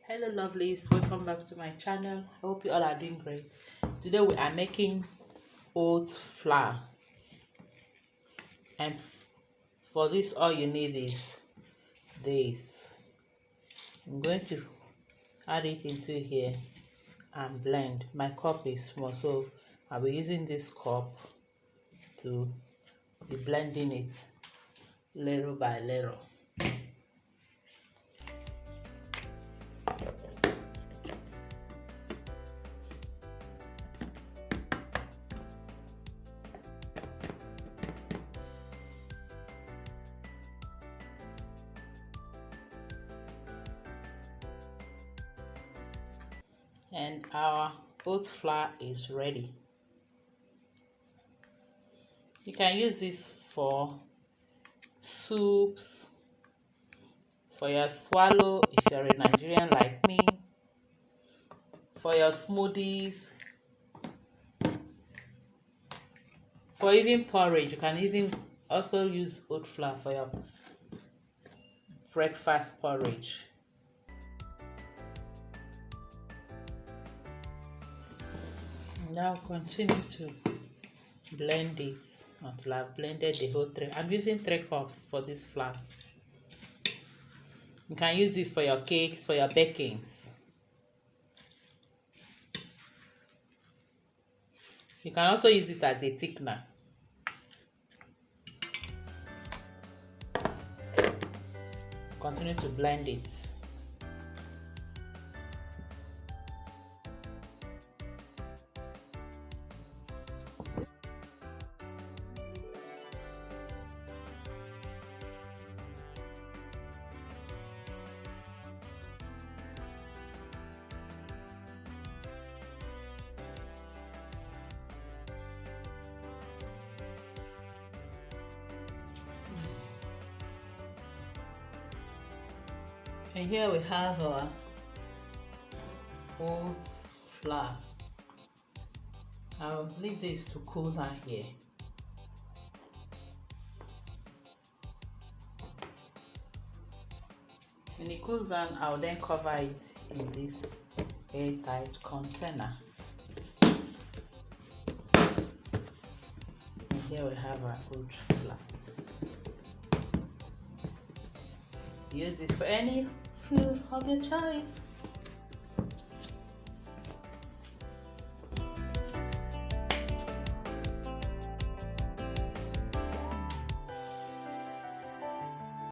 Hello lovelies, welcome back to my channel. I hope you all are doing great. Today we are making oat flour, and for this all you need is this. I'm going to add it into here and blend. My cup is small, so I'll be using this cup to be blending it little by little. And our oat flour is ready. You can use this for soups, for your swallow if you're a Nigerian like me, for your smoothies, for even porridge. You can even also use oat flour for your breakfast porridge. Now continue to blend it until I've blended the whole three. I'm using 3 cups for this flour. You can use this for your cakes, for your bakings. You can also use it as a thickener. Continue to blend it. And here we have our oat flour. I'll leave this to cool down here. When it cools down, I'll then cover it in this airtight container. And here we have our oat flour. Use this for any food of your choice.